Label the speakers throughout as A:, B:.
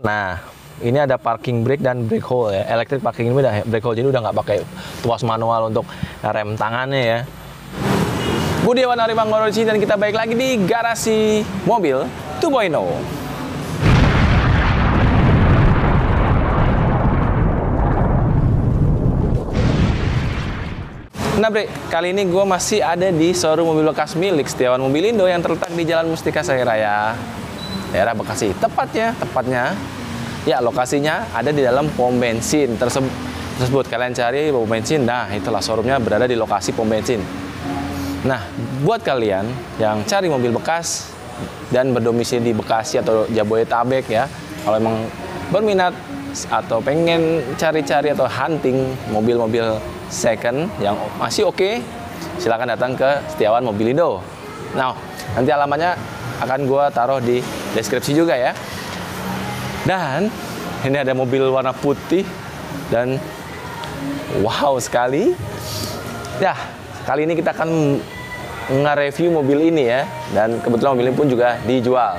A: Nah, ini ada parking brake dan brake hold ya. Electric parking ini udah brake hold, jadi udah nggak pakai tuas manual untuk rem tangannya ya. Budiawan Arimanggoro di sini dan kita balik lagi di garasi mobil 2.0. Nah Bre, kali ini gue masih ada di showroom mobil bekas milik Setiawan Mobilindo yang terletak di Jalan Mustika Jaya Raya, daerah Bekasi. Tepatnya, ya lokasinya ada di dalam pom bensin tersebut. Kalian cari pom bensin, nah itulah showroomnya berada di lokasi pom bensin. Nah, buat kalian yang cari mobil bekas dan berdomisili di Bekasi atau Jabodetabek ya, kalau emang berminat atau pengen cari-cari atau hunting mobil-mobil second yang masih oke, silakan datang ke Setiawan Mobilindo. Nah, nanti alamatnya akan gue taruh di deskripsi juga ya. Dan ini ada mobil warna putih dan wow sekali. Ya, kali ini kita akan nge-review mobil ini ya. Dan kebetulan mobil ini pun juga dijual.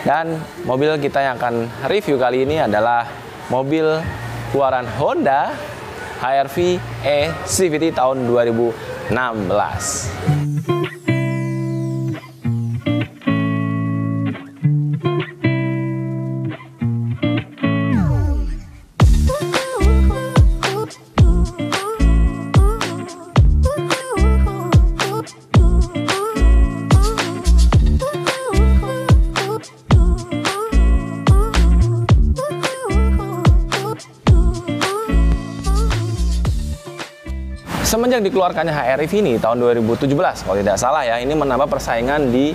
A: Dan mobil kita yang akan review kali ini adalah mobil keluaran Honda HR-V e-CVT tahun 2016. Semenjak dikeluarkannya HR-V ini tahun 2017 kalau tidak salah ya, ini menambah persaingan di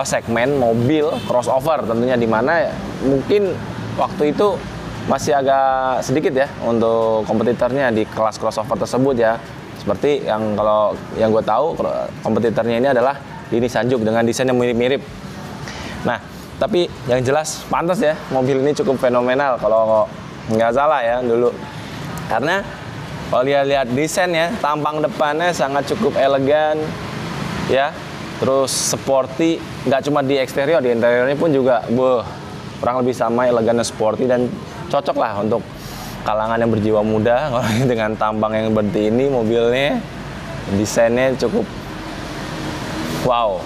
A: segmen mobil crossover tentunya, di mana mungkin waktu itu masih agak sedikit ya untuk kompetitornya di kelas crossover tersebut ya. Seperti yang kalau yang gue tahu kompetitornya ini adalah di Nissan Juke dengan desain yang mirip-mirip. Nah, tapi yang jelas pantas ya, mobil ini cukup fenomenal kalau nggak salah ya dulu. Karena kalau lihat desainnya, tampang depannya sangat cukup elegan, ya. Terus sporty, nggak cuma di eksterior, di interiornya pun juga, kurang lebih sama, elegan dan sporty, dan cocok lah untuk kalangan yang berjiwa muda. Dengan tampang yang seperti ini, mobilnya, desainnya cukup wow.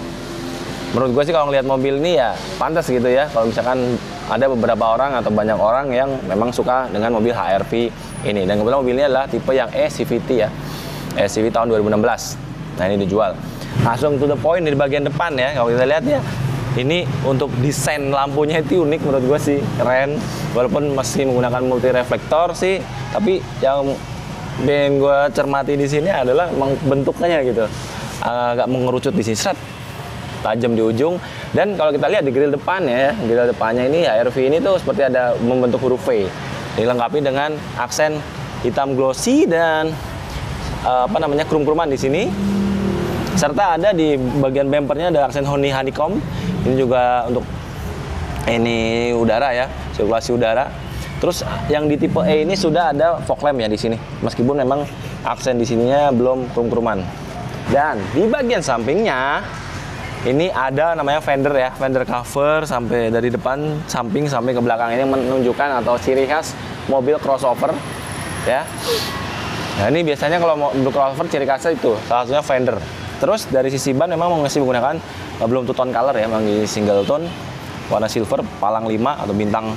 A: Menurut gue sih kalau ngelihat mobil ini ya pantas gitu ya. Kalau misalkan ada beberapa orang atau banyak orang yang memang suka dengan mobil HR-V ini. Dan kebetulan mobilnya adalah tipe yang e-CVT ya, e-CVT tahun 2016. Nah, ini dijual. Langsung to the point di bagian depan ya. Kalau kita lihat ya, ini untuk desain lampunya itu unik menurut gue sih, keren. Walaupun masih menggunakan multi reflektor sih, tapi yang gue cermati di sini adalah bentuknya gitu, agak mengerucut di sini, tajam di ujung. Dan kalau kita lihat di grill depannya ya, grill depannya ini HR-V ini tuh seperti ada membentuk huruf V, dilengkapi dengan aksen hitam glossy dan krum-kruman di sini, serta ada di bagian bumpernya ada aksen honeycomb. Ini juga untuk ini udara ya, sirkulasi udara. Terus yang di tipe E ini sudah ada fog lamp ya di sini, meskipun memang aksen di sininya belum krum-kruman. Dan di bagian sampingnya ini ada namanya fender ya, fender cover sampai dari depan, samping sampai ke belakang, ini menunjukkan atau ciri khas mobil crossover ya. Nah, ini biasanya kalau mobil crossover ciri khasnya itu salah satunya fender. Terus dari sisi ban memang masih menggunakan belum two tone color ya, memang di single tone warna silver, palang 5 atau bintang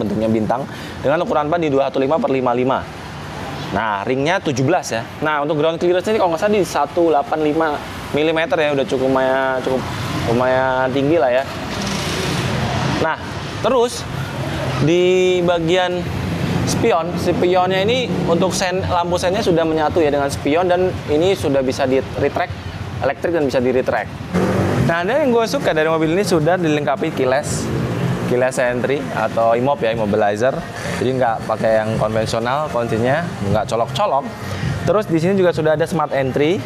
A: bentuknya bintang, dengan ukuran ban di 215/55. Nah, ringnya 17 ya. Nah, untuk ground clearance ini kalau nggak salah di 185 mm ya, udah cukup lumayan tinggi lah ya. Nah, terus di bagian spionnya ini untuk lampu sennya sudah menyatu ya dengan spion, dan ini sudah bisa di retract elektrik dan bisa di retract. Nah, ada yang gue suka dari mobil ini sudah dilengkapi keyless entry atau IMOB ya, immobilizer. Jadi nggak pakai yang konvensional kuncinya, nggak colok-colok. Terus di sini juga sudah ada smart entry.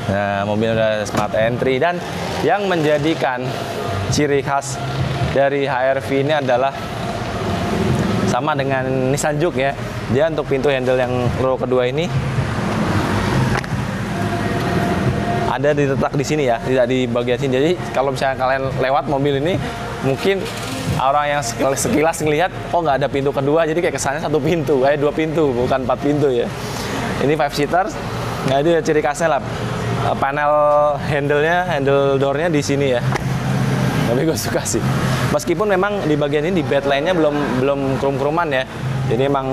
A: Nah, mobil udah smart entry, dan yang menjadikan ciri khas dari HR-V ini adalah sama dengan Nissan Juke ya. Dia untuk pintu handle yang row kedua ini ada diletak di sini ya, tidak di bagian sini. Jadi kalau misalnya kalian lewat mobil ini, mungkin orang yang sekilas ngelihat kok nggak ada pintu kedua, jadi kayak kesannya satu pintu, kayak dua pintu, bukan 4 pintu ya. Ini 5 seater. Nah, itu ya ciri khasnya lah. Panel handle doornya di sini ya. Tapi gue suka sih. Meskipun memang di bagian ini di bed line-nya belum krum-kruman ya. Jadi emang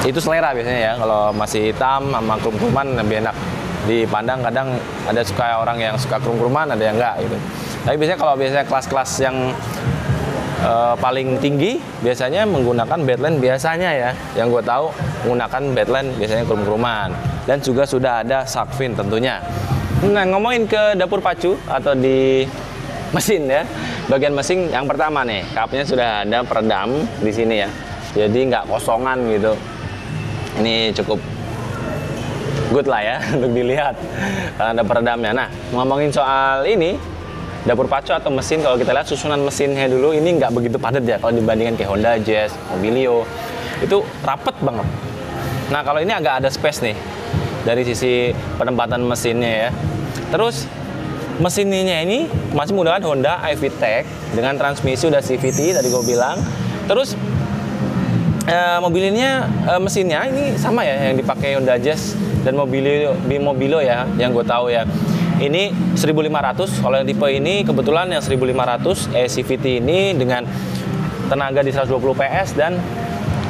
A: itu selera biasanya ya. Kalau masih hitam sama krum-kruman lebih enak dipandang. Kadang ada suka orang yang suka krum-kruman, ada yang enggak gitu. Tapi biasanya kelas-kelas yang paling tinggi biasanya menggunakan bedline biasanya ya. Yang gue tahu menggunakan bedline biasanya krum-kruman. Dan juga sudah ada shark fin tentunya. Nah, ngomongin ke dapur pacu atau di mesin ya. Bagian mesin yang pertama nih, cupnya sudah ada peredam di sini ya. Jadi nggak kosongan gitu. Ini cukup good lah ya untuk dilihat karena ada peredamnya. Nah, ngomongin soal ini dapur pacu atau mesin, kalau kita lihat susunan mesinnya dulu ini nggak begitu padat ya kalau dibandingkan kayak Honda Jazz, Mobilio. Itu rapet banget. Nah, kalau ini agak ada space nih dari sisi penempatan mesinnya ya. Terus mesinnya ini masih menggunakan Honda iVTEC dengan transmisi udah CVT tadi gue bilang. Terus mobilnya mesinnya ini sama ya yang dipakai Honda Jazz dan Mobilio ya, yang gue tahu ya. Ini 1500. Kalau yang tipe ini kebetulan yang 1500 CVT ini dengan tenaga di 120 PS dan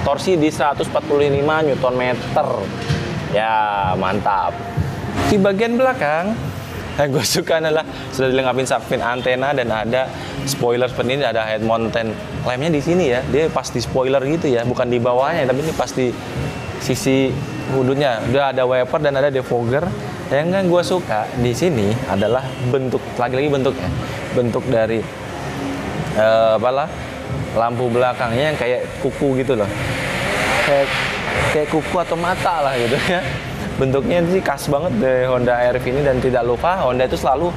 A: torsi di 145 Nm. Ya, mantap. Di bagian belakang yang gue suka adalah sudah dilengkapi shark fin antena dan ada spoiler seperti ini, ada head mounted lampnya di sini ya. Dia pas di spoiler gitu ya, bukan di bawahnya, tapi ini pas di sisi hudutnya. Udah ada wiper dan ada defogger. Yang gue suka di sini adalah bentuk, lagi-lagi bentuknya. Bentuk dari lampu belakangnya yang kayak kuku gitu loh. Kayak kuku atau mata lah gitu ya. Bentuknya sih khas banget dari Honda HR-V ini, dan tidak lupa Honda itu selalu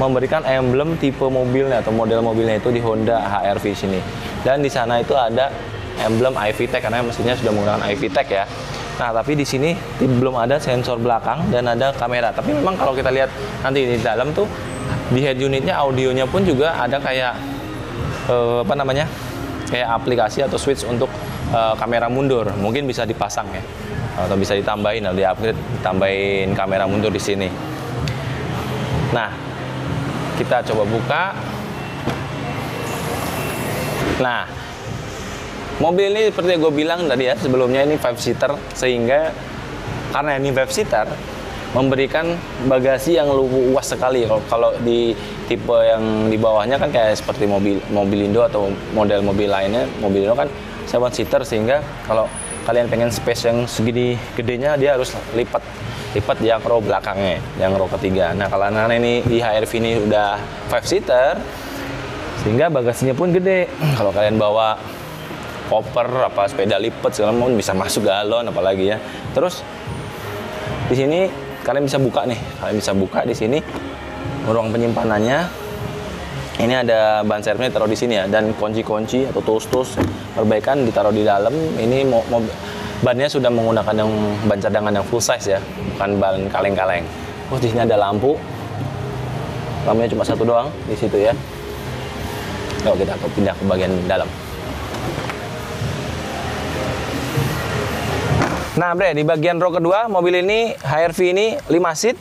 A: memberikan emblem tipe mobilnya atau model mobilnya itu di Honda HR-V sini. Dan di sana itu ada emblem iVTEC karena mesinnya sudah menggunakan iVTEC ya. Nah, tapi di sini belum ada sensor belakang dan ada kamera. Tapi memang kalau kita lihat nanti di dalam tuh di head unitnya audionya pun juga ada kayak kayak aplikasi atau switch untuk kamera mundur. Mungkin bisa dipasang ya, atau bisa ditambahin atau di-upgrade, ditambahin kamera mundur di sini. Nah, kita coba buka. Nah, mobil ini seperti yang gue bilang tadi ya sebelumnya, ini 5 seater, sehingga karena ini 5 seater memberikan bagasi yang luas sekali. Kalau di tipe yang di bawahnya kan kayak seperti Mobilindo atau model mobil lainnya, Mobilindo kan 7 seater, sehingga kalau kalian pengen space yang segini gedenya dia harus lipat yang row belakangnya, yang row ketiga. Nah, kalau ini di HR-V ini udah 5 seater sehingga bagasinya pun gede. Kalau kalian bawa koper apa sepeda lipat segala macam bisa masuk galon apalagi ya. Terus di sini kalian bisa buka nih, di sini ruang penyimpanannya. Ini ada ban serepnya ditaruh di sini ya, dan kunci-kunci atau tools perbaikan ditaruh di dalam. Ini bannya sudah menggunakan yang ban cadangan yang full size ya, bukan ban kaleng-kaleng. Terus di sini ada lampu. Lampunya cuma satu doang di situ ya. Yuk kita pindah ke bagian dalam. Nah, Bre, di bagian row kedua mobil ini HR-V ini 5 seat.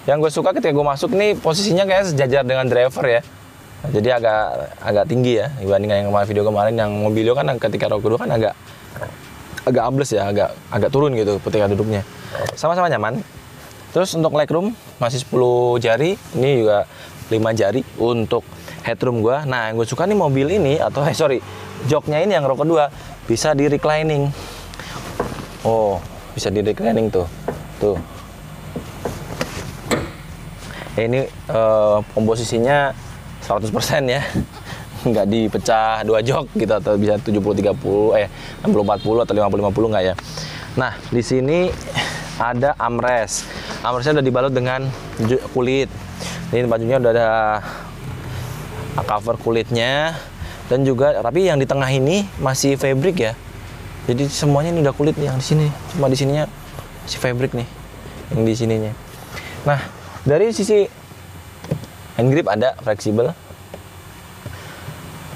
A: Yang gue suka ketika gue masuk nih posisinya kayak sejajar dengan driver ya. Jadi agak tinggi ya dibandingkan yang kemarin video kemarin yang Mobilio kan ketika row kedua kan agak ambles ya, agak turun gitu ketika duduknya. Sama-sama nyaman. Terus untuk legroom masih 10 jari, ini juga 5 jari untuk headroom gua. Nah, yang gue suka nih mobil ini atau joknya ini yang row kedua bisa di reclining. Oh, bisa di reclining tuh. Ini komposisinya 100% ya, nggak dipecah 2 jok gitu, atau bisa 70-30, 60-40 atau 50-50 nggak ya. Nah, di sini ada armrest. Armrestnya udah dibalut dengan kulit. Ini bajunya udah ada cover kulitnya, dan juga tapi yang di tengah ini masih fabric ya. Jadi semuanya ini udah kulit nih yang di sini. Cuma di sininya masih fabric nih, yang di sininya. Nah, dari sisi hand grip ada fleksibel.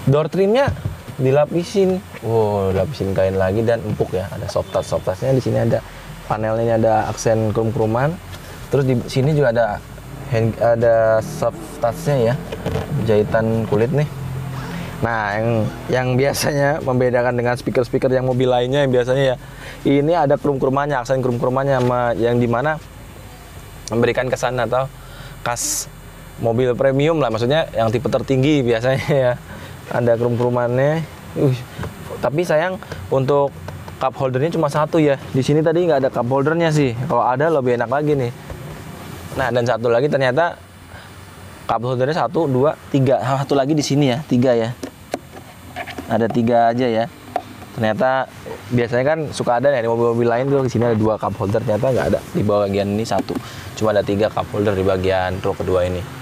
A: Door trimnya dilapisin, lapisin kain lagi dan empuk ya. Ada soft touchnya di sini, ada panelnya, ini ada aksen krum-kruman. Terus di sini juga ada soft touchnya ya, jahitan kulit nih. Nah, yang biasanya membedakan dengan speaker-speaker yang mobil lainnya, yang biasanya ya ini ada krum-krumannya, aksen krum-krumannya, yang dimana memberikan kesan atau khas mobil premium lah, maksudnya yang tipe tertinggi biasanya ya. Ada krum-krumannya. Tapi sayang untuk cup holdernya cuma satu ya. Di sini tadi nggak ada cup holdernya sih. Kalau ada lebih enak lagi nih. Nah, dan satu lagi ternyata cup holdernya 1, 2, 3. Satu lagi di sini ya, 3 ya. Ada 3 aja ya. Ternyata biasanya kan suka ada ya di mobil-mobil lain tuh, di sini ada 2 cup holder, ternyata nggak ada. Di bagian ini 1. Cuma ada 3 cup holder di bagian row kedua ini.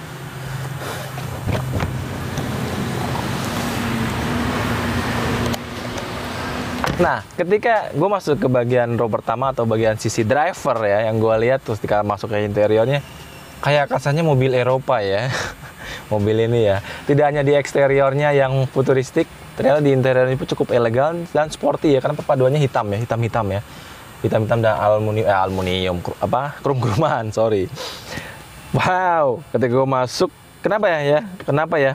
A: Nah, ketika gue masuk ke bagian row pertama atau bagian sisi driver ya, yang gue lihat terus ketika masuk ke interiornya, kayak kesannya mobil Eropa ya. Mobil ini ya, tidak hanya di eksteriornya yang futuristik, ternyata di interiornya itu cukup elegan dan sporty ya, karena perpaduannya hitam ya, hitam-hitam ya, hitam-hitam dan aluminium, krum-kruman, sorry. Wow, ketika gue masuk, kenapa ya?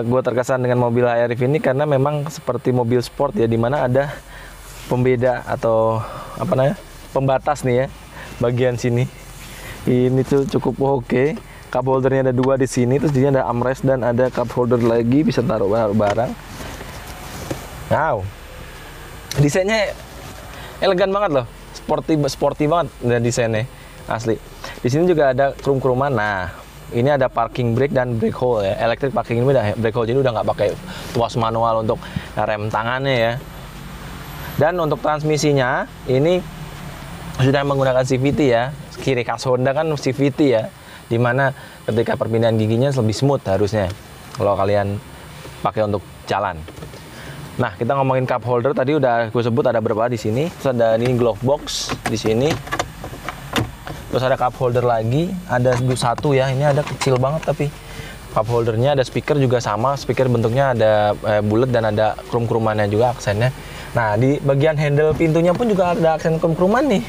A: Gue terkesan dengan mobil HR-V ini karena memang seperti mobil sport ya, dimana ada pembeda atau pembatas nih ya, bagian sini. Ini tuh cukup oke. Cup holdernya ada 2 di sini, terus dia ada armrest dan ada cup holder lagi, bisa taruh barang. Wow, desainnya elegan banget loh, sporty banget dan desainnya asli. Di sini juga ada krum-kruman. Nah, ini ada parking brake dan brake hold ya, electric parking brake hold, jadi udah nggak pakai tuas manual untuk rem tangannya ya. Dan untuk transmisinya ini sudah menggunakan CVT ya, kiri khas Honda kan CVT ya, dimana ketika perpindahan giginya lebih smooth harusnya kalau kalian pakai untuk jalan. Nah, kita ngomongin cup holder tadi udah gue sebut ada berapa di sini. Terus ada ini glove box di sini. Terus ada cup holder lagi, ada 1 ya, ini ada kecil banget tapi cup holdernya. Ada speaker juga sama, speaker bentuknya ada bulat dan ada krum-krumannya juga aksennya. Nah, di bagian handle pintunya pun juga ada aksen krum-kruman nih,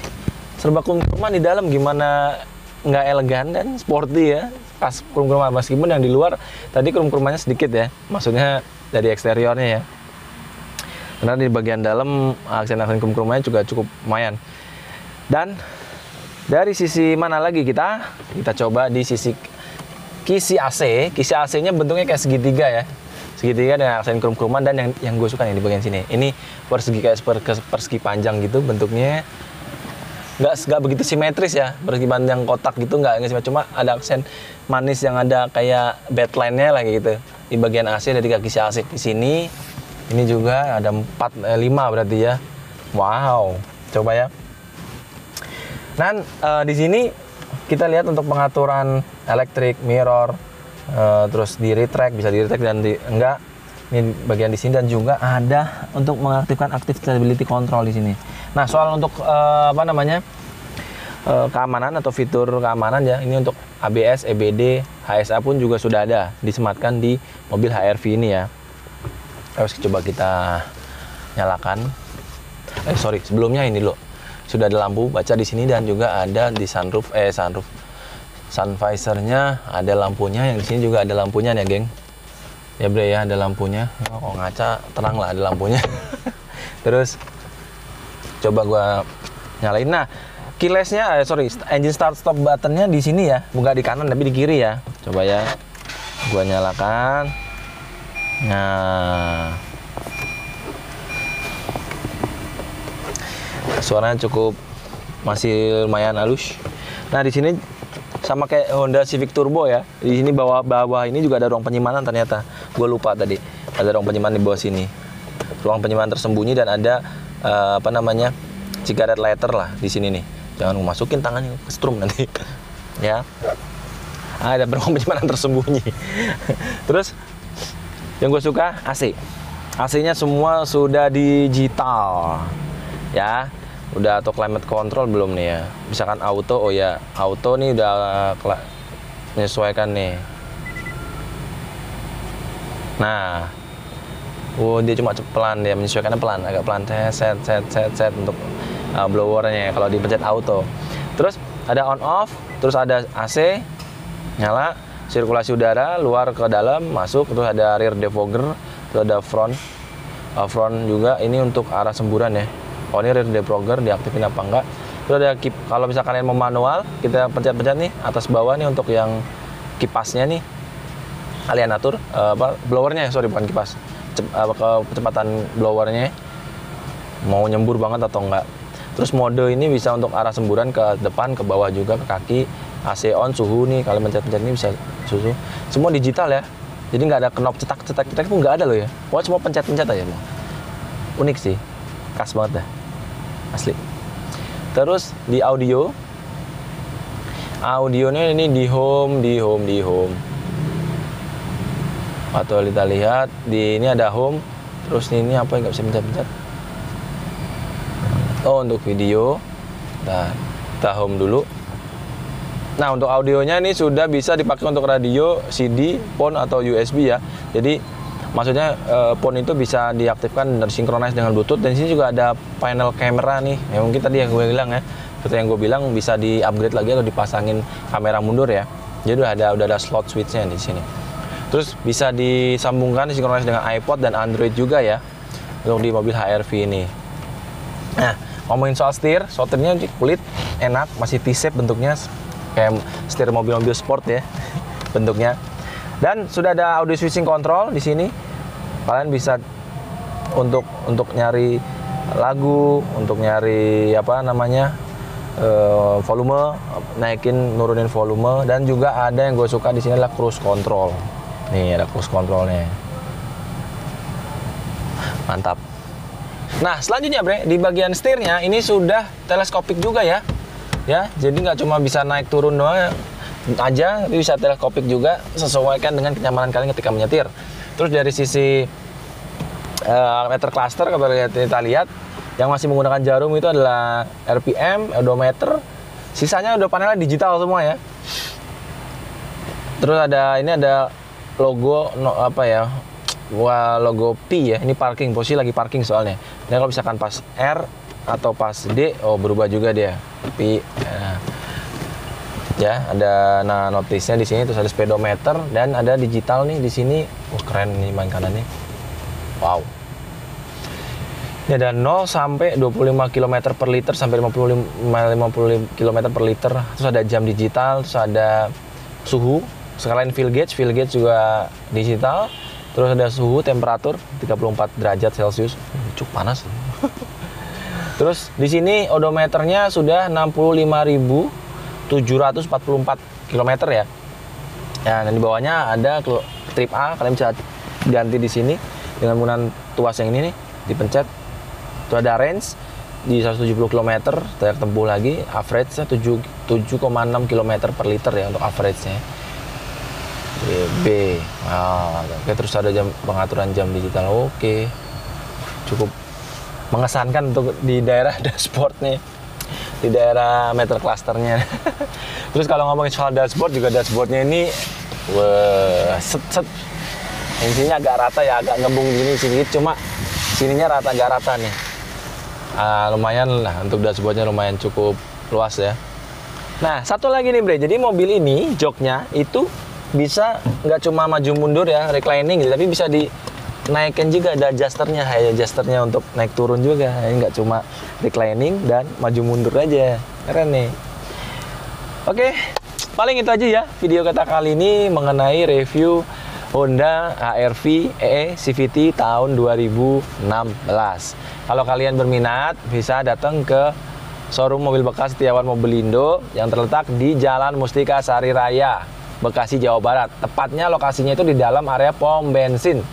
A: serba krum-kruman di dalam, gimana nggak elegan dan sporty ya, pas krum-kruman. Meskipun yang di luar tadi krum-krumannya sedikit ya, maksudnya dari eksteriornya ya, karena di bagian dalam aksen-aksen krum-krumannya juga cukup lumayan. Dan dari sisi mana lagi kita coba di sisi kisi AC. Kisi AC-nya bentuknya kayak segitiga ya. Segitiga dengan aksen krum-kruman, dan yang gue suka nih di bagian sini. Ini persegi kayak persegi panjang gitu bentuknya. Nggak begitu simetris ya. Persegi panjang kotak gitu nggak simetris, cuma ada aksen manis yang ada kayak bedline-nya lagi gitu. Di bagian AC ada 3 kisi AC di sini. Ini juga ada 5 berarti ya. Wow, coba ya. Dan di sini kita lihat untuk pengaturan elektrik, mirror, terus di retract, bisa di retract dan enggak. Ini bagian di sini, dan juga ada untuk mengaktifkan active stability control di sini. Nah, soal untuk keamanan atau fitur keamanan ya, ini untuk ABS, EBD, HSA pun juga sudah ada disematkan di mobil HR-V ini ya. Terus coba kita nyalakan. Sebelumnya ini loh. Sudah ada lampu baca di sini, dan juga ada di sun visor-nya ada lampunya. Yang di sini juga ada lampunya nih, geng. Ya, bre ya, ada lampunya. Oh, ngaca terang lah, ada lampunya. Terus coba gua nyalain. Nah, keyless-nya engine start stop button-nya di sini ya, bukan di kanan tapi di kiri ya. Coba ya. Gua nyalakan. Nah, suaranya cukup masih lumayan halus. Nah, di sini sama kayak Honda Civic Turbo ya. Di sini bawah ini juga ada ruang penyimpanan ternyata. Gue lupa tadi. Ada ruang penyimpanan di bawah sini. Ruang penyimpanan tersembunyi, dan ada cigarette lighter lah di sini nih. Jangan masukin tangannya ke strum nanti. Ya. Ada ruang penyimpanan tersembunyi. Terus yang gue suka AC. AC-nya semua sudah digital. Ya. Udah auto climate control belum nih ya? Misalkan auto, oh ya, auto nih udah menyesuaikan nih. Nah, dia cuma pelan, dia menyesuaikannya pelan, agak pelan, set untuk blowernya kalau dipencet auto. Terus ada on off, terus ada AC nyala, sirkulasi udara luar ke dalam masuk, terus ada rear defogger, terus ada front juga, ini untuk arah semburan ya. Oh, ini rear defogger diaktifin apa enggak. Terus ada kalau misalkan kalian mau manual, kita pencet-pencet nih atas bawah nih untuk yang kipasnya nih. Kalian atur blowernya, sorry bukan kipas. Kecepatan blowernya mau nyembur banget atau enggak. Terus mode ini bisa untuk arah semburan ke depan, ke bawah juga, ke kaki. AC on, suhu nih, kalian pencet-pencet ini bisa suhu. Semua digital ya. Jadi nggak ada knob cetak pun nggak ada loh ya. Pokoknya semua pencet-pencet aja. Unik sih. Khas banget dah. Asli. Terus di audionya ini di home. Atau kita lihat di ini ada home, terus ini apa yang nggak bisa pencet-pencet? Oh, untuk video. Nah, kita home dulu. Nah, untuk audionya ini sudah bisa dipakai untuk radio, CD, phone atau USB ya. Jadi maksudnya phone itu bisa diaktifkan dan sinkronis dengan Bluetooth. Dan di sini juga ada panel kamera nih. Ya mungkin tadi yang gue bilang ya. Seperti yang gue bilang bisa di-upgrade lagi atau dipasangin kamera mundur ya. Jadi udah ada slot switch-nya di sini. Terus bisa disambungkan, disinkronis dengan iPod dan Android juga ya untuk di mobil HR-V ini. Nah, ngomongin soal setirnya kulit enak, masih T-shape bentuknya kayak setir mobil-mobil sport ya bentuknya. Dan sudah ada audio switching control di sini. Kalian bisa untuk nyari lagu, untuk nyari volume, naikin nurunin volume, dan juga ada yang gue suka di sini adalah cruise control. Nih ada cruise controlnya, mantap. Nah selanjutnya bre, di bagian setirnya ini sudah teleskopik juga ya. Jadi nggak cuma bisa naik turun doang aja, tapi bisa teleskopik juga, sesuaikan dengan kenyamanan kalian ketika menyetir. Terus dari sisi meter cluster, kalau kita lihat yang masih menggunakan jarum itu adalah RPM, odometer, sisanya udah panelnya digital semua ya. Terus ini ada logo logo P ya, ini parking, posisi lagi parking soalnya. Dan kalau misalkan pas R atau pas D, berubah juga dia P. Ya, ada notisnya di sini, terus ada speedometer dan ada digital nih di sini. Keren nih main kanan nih. Wow. Ini ada 0 sampai 25 km per liter sampai 50 km per liter. Terus ada jam digital, terus ada suhu. Sekalian fuel gauge juga digital. Terus ada suhu, temperatur 34 derajat Celcius. Cukup panas. Terus di sini odometernya sudah 65.744 km ya. Dan di bawahnya ada trip A, kalian bisa ganti di sini dengan menggunakan tuas yang ini nih, dipencet. Itu ada range di 170 km, daya tempuh lagi, average-nya 7,6 km per liter ya untuk average-nya. B. Oke, terus ada pengaturan jam digital. Oke. Cukup mengesankan untuk di daerah dashboard nih. Di daerah meter clusternya. Terus kalau ngomongin soal dashboard, juga dashboardnya ini set. Intinya agak rata ya, agak ngembung gini sedikit, cuma sininya agak rata nih. Lumayan lah untuk dashboardnya, lumayan cukup luas ya. Nah, satu lagi nih bre, jadi mobil ini joknya itu bisa nggak cuma maju mundur ya, reclining gitu, tapi bisa dinaikkan juga, ada adjusternya untuk naik turun juga. Ini nggak cuma reclining dan maju mundur aja, keren nih. Oke, paling itu aja ya video kita kali ini mengenai review Honda HR-V EE CVT tahun 2016. Kalau kalian berminat, bisa datang ke showroom mobil bekas Setiawan Mobilindo yang terletak di Jalan Mustika Sari Raya, Bekasi, Jawa Barat. Tepatnya lokasinya itu di dalam area pom bensin.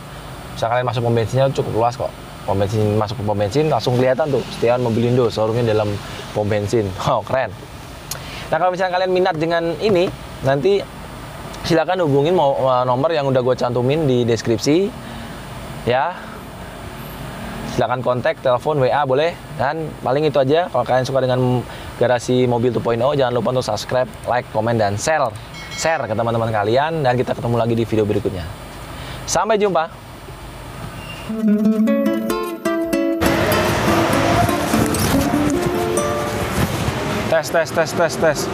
A: Bisa kalian masuk pom bensinnya cukup luas kok. Masuk ke pom bensin langsung kelihatan tuh Setiawan Mobilindo, showroomnya dalam pom bensin. Oh, keren. Nah, kalau misalnya kalian minat dengan ini, nanti silakan hubungin nomor yang udah gue cantumin di deskripsi. Ya. Silakan kontak, telepon, WA boleh. Dan paling itu aja. Kalau kalian suka dengan Garasi Mobil 2.0, jangan lupa untuk subscribe, like, komen, dan share ke teman-teman kalian, dan kita ketemu lagi di video berikutnya. Sampai jumpa. Tes.